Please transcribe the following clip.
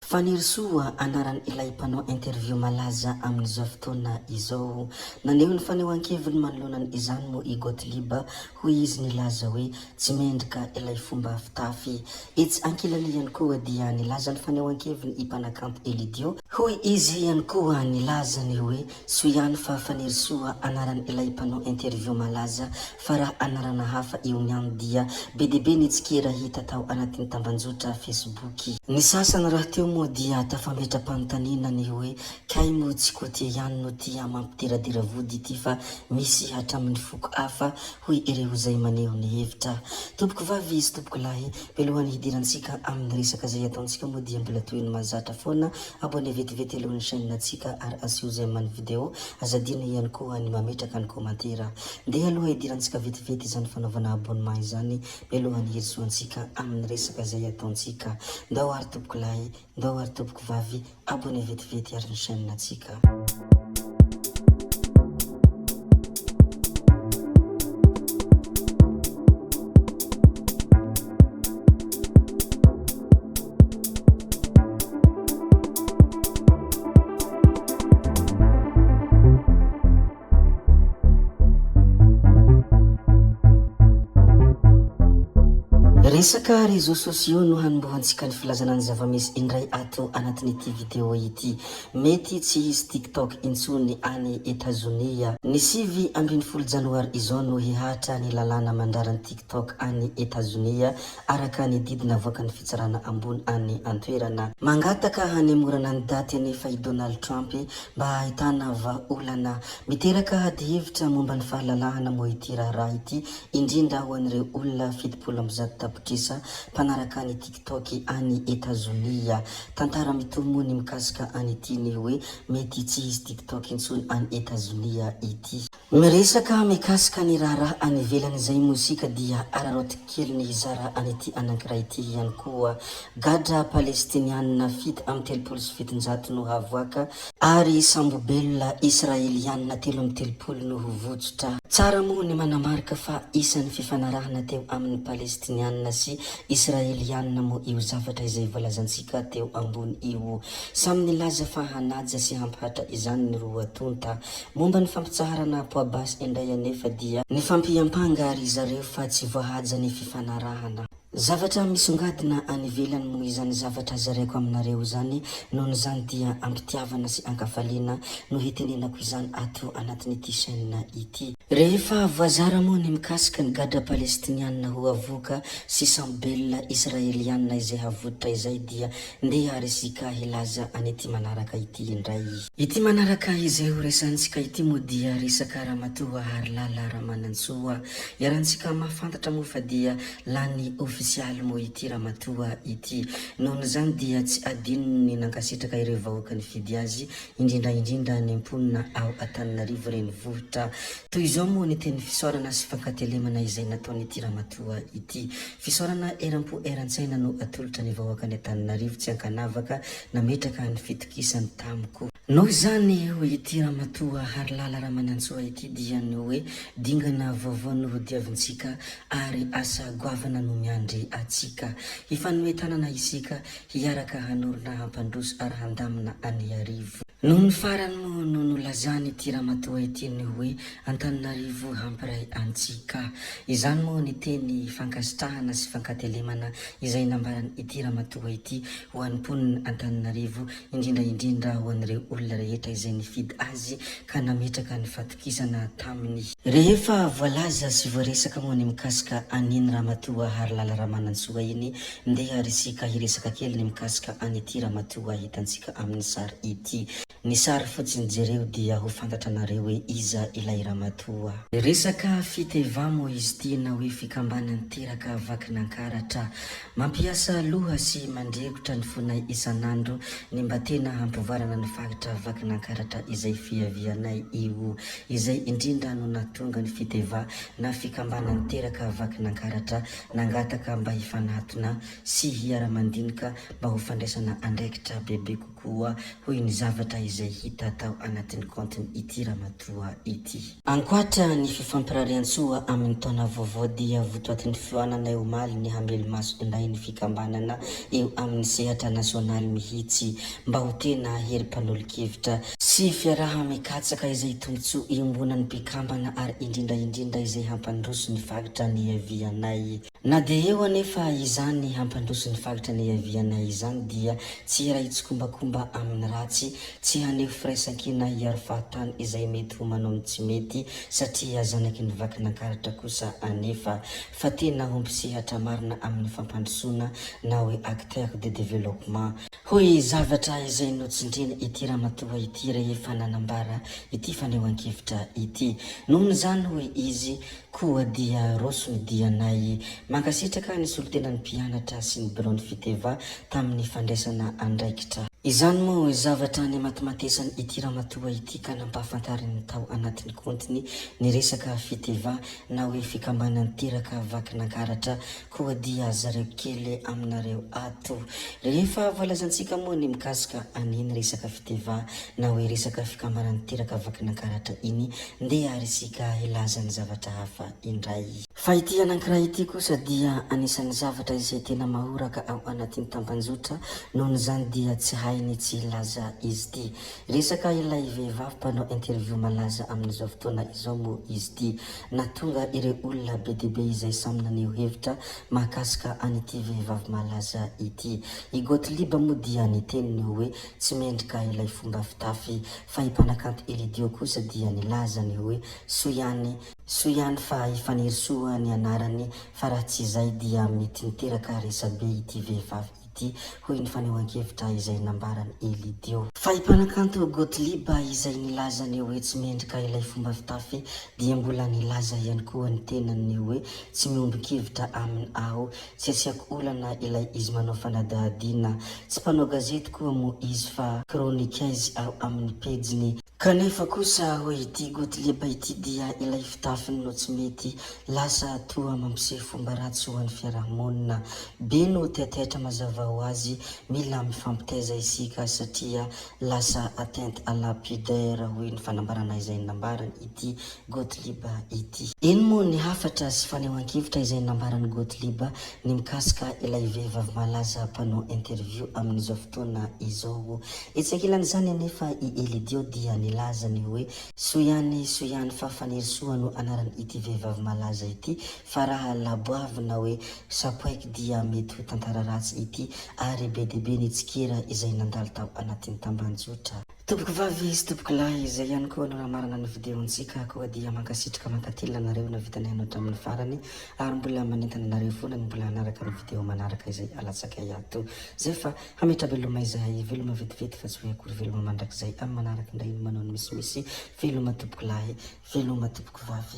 Fanirisoa anaran'ny ilay mpanao interview malaza amin'izao fotoana izao. Naneho ny fanehoan-keviny manoloana izany moa i Gottlieb hoy izy nilaza hoe tsy mendrika ilay fomba fitafy. Etsy ankilany ihany koa dia nilaza ny fanehoan-keviny i mpanakanto Elidio. Hoy izy ihany koa nilaza ny hoe tsy ihany fa fanirisoa anaran'ny ilay mpanao interview malaza fa raha anarana hafa io niany dia be dia be nitsikera hita tao anatin'ny tambanjotra Facebook. Ny sasany raha teo moa dia tafametra-panontaniana ny hoe kay moa tsy koty ihany no tia mampitiradira vody ity fa misy hatramin'ny foko hafa hoy ireo izay maneho ny hevitra. Tompoko vavy sy tompoko lahy, belohany hidirantsika amin'ny resaka izay ataontsika moa dia mbola toy ny mahazatra foana. Abonné vetivety alohan'ny chaîne-natsika ary asio izay man'ny video azadina ihany koa ny mametraka ny komantera. Ndeha aloha hidirantsika vetivety izany fanaovana abonnement izany belohany hirisoantsika amin'ny resaka izay ataontsika. Ndao ary tompoko lahy, ndao ary tompoko vavy, abonné vetivety ary ny chaîne-natsika. Resaka réseaux sociaux no hanombohantsika ny filazana ny zava-misy indray ato anatin'ity video ity. Mety tsy hisy TikTok intsony any Etazonia. Ny 7 janoary izao no hihatra ny lalàna mandraran'ny TikTok any Etazonia araka ny didina avoaka ny fitsarana ambony any antoerana. Mangataka hanemorana ny daty nefa i Donald Trump mba ahitana vahaolana miteraka hadi-hevitra momba ny fahalalahana moa ity raha ity, indrindra ho an'ireo olona 70 tapitrisa mpanaraka ny TikTok any Etazonia. Tantara mitomo ny mikasika any ity ny hoe mety tsy hisy TikTok intsony any Etazonia ity. Miresaka mikasika ny raha any ivelany izay mosika dia araroty kely ny hizara any ity anankiray ity ihany koa. Gadra palestinianina 7 no havoaka ary sambobelona israelianina 13 no vojotra. Tsara moa ny manamarika fa isan'ny fifanarahana teo amin'ny palestinianina sy israelianina moa io zavatra izay voalazantsika teo ambony io. Samy nilaza fa hanaja sy hampihatra izany ny roa tonta. Momba ny fampitsaharana poabasy indray anefa dia ny fampiampanga ry zareo fa tsy voahaja ny fifanarahana. Zavatra misongadina any ivelany moa izany zavatra zareko aminareo zany, noho izany dia ampitiavana sy ankafaliana no hitenenako izany ato anatin'ity chaîne ity. Rehefa voazara moa ny mikasika ny gadra palestinianina ho avoaka sy sambobelona israelianina izay havotra izay dia ndeha resika hilaza an'ity manaraka ity indray. Ity manaraka izay ho resantsika ity moa dia resaka ramatoa Harlala Ramanantsoa. Iarantsika mahafantatra moa fa dia lany ofisialy moa ity ramatoa ity. Nohon' izany dia tsy adino ny nankasitraka ireo vahoaka ny fidy azy, indrindra ny mponina ao Antananarivo renivohitra. Toy izao moa ny teny fisaorana sy fankatelemana izay nataon'ity ramatoa ity. Fisaorana eram-po eran-tsaina no atolotra ny vahoaka ny Antananarivo tsy ankanavaka nametraka ny fitokisany tamiko. Noho izany ho ity ramatoa Harlala Ramanantsoa ity dia ny hoe dingana vaovao no hodiavintsika ary asa goavana no miandry atsika. Hifanoetanana isika hiaraka hanorona hampandroso ary handamina any arivo. Noho ny farany no nolazany ity ramatoa ity ny hoe Antananarivo hampiray antsika. Izany moa ny teny fankasitrahana sy fankatelemana izay nambarany ity ramatoa ity ho an'ny mponina Antananarivo, indrindra ho an'ireo olona rehetra izay nifidy azy ka nametraka ny fatokisana taminy. Rehefa voalaza sy voaresaka moa ny mikasika an'iny ramatoa Harlala Ramanantsoa iny, ndeha resika hiresaka kely ny mikasika an'ity ramatoa hitantsika amin'ny sary ity. Ny sary fotsiny jereo dia ho fantatra nareo hoe iza ilay ramatoa. Resaka fiteva moa izy ity na hoe fikambanany teraka vakinankaratra. Mampiasa loha sy mandregotra ny fonay isanandro ny mba tena hampivarana ny fagatra vakinankaratra izay fiavianay io. Izay indrindra no natonga ny fiteva na fikambanany teraka vakinankaratra nangataka mba hifanatona sy hiara-mandinika mba ho fandraisana andraikitra bebe kokoa hoy ny zavatra zavatra izay hita tao anatin'ny compte ity Ramatoa ity. Ankoatra ny fifampirariantsoa amin'ny taona vaovao dia votoatin'ny fioanana eo omaly ny hamely maso indray ny fikambanana eo amin'ny sehatra nasionaly mihitsy mba ho tena herim-panolo-kevitra sy fiaraha mikatsaka izay tombotsoa iombonan'ny mpikambana ary indrindra izay hampandroso ny fagitra ny iavianay. Na dia eo anefa izany hampandroso ny fagitra ny iavianay izany dia tsy raha itsokombakomba amin'ny ratsy, tsy haneho firaisan-kina hiaro fahatany izay mety ho manao tsy mety satria zanaky ny vakinankaratra kosa anefa fa tena homby sehatra marina amin'ny fampandrosoana na hoe acteur de développement. Hoy zavatra izay notsindrina ity Ramatoa ity rehefa nanambara ity fanehoan-kevitra ity. Nohon' izany hoy izy koa dia roso ny dianay, mankasitraka ny solotenan'ny mpianatra sy ny bureau ny fiteva tamin'ny fandraisana andraikitra. Izany moa zavatra ny matimatesany ity Ramatoa ity ka nampahafantariny tao anatin'ny kontiny ny resaka fiteva na hoe fikambanany teraka vakinankaratra koa dia zareo kely aminareo ato. Rehefa voalazantsika moa ny mikasika aniny resaka fiteva na hoe resaka fikambanany teraka vakinankaratra iny ndeha arisika hilazany zavatra hafa indray. Fa ity anankiray ity kosa dia anisan'ny zavatra izay tena mahoraka ao anatin'ny tambanjotra, nohon' izany dia tsy hainy tsy laza izy ity. Resaka ilay vehivavy mpanao interview malaza amin'izao fotoana izao moa izy ity, natonga ireo olona be dia be izay samy naneho hevitra mahakasika an'ity vehivavy malaza ity. I Gottlieb moa dia niteniny hoe tsy mendrika ilay fomba fitafy, fa i mpanakanto Elidio kosa dia nilazany hoe soiany fa ifanirosoa ny anarany fa raha tsy izay dia mety miteraka resabe ity vehivavy ity, hoy ny fanehoan-kevitra izay nambarany Elidio. Fa i mpanakanto Gottlieb izay nilazany hoe tsy mendrika ilay fomba fitafy dia mbola nilaza ihany koa ny tenany hoe tsy miombon-kevitra aminy aho, tsy asiako olana ilay izy manao fanadahadiana, tsy mpanao gazety koa moa izy fa chroniqueuse ao amin'ny pejiny. Kanefa kosa hoy ity Gottlieb ity dia ilay fitafiny no tsy mety, lasa toa mampiseho fomba ratsy ho an'ny fiarahamonina. Be no teateatra mazava ho azy, mila mifampitaiza isika satria lasa atteinte à la pudeur, hoy ny fanambarana izay nambarany ity Gottlieb ity. Eny moa ny hafatra sy fanehoan-kevitra izay nambarany Gottlieb ny mikasika ilay vehivavy malaza mpanao interview amin'izao fotoana izao. Etsy ankilan'izany anefa i Elidio dia nilazany hoe soiany fa fanirisoa no anarany ity vehivavy malaza ity, fa raha laboavy na hoe sapoaiky dia mety ho tantara ratsy ity ary be dia be nitsikera izay nandalo tao anatin'ny tambanjotra. Tompoko vavy sy tompoko lahy, izay ihany koa no namarana ny videontsika koa dia mankasitraka mankatila nareo na vitanay hanao amin'ny farany ary mbola manentana nareo foana ny mbola hanaraka ny video manaraka izay alatsakay ato. Zay fa hametra veloma izay veloma vetivety fa tsy hoe akory veloma mandrakizay amin'ny manaraka indray manao ny misimisy veloma tompoko lahy, veloma tompoko vavy.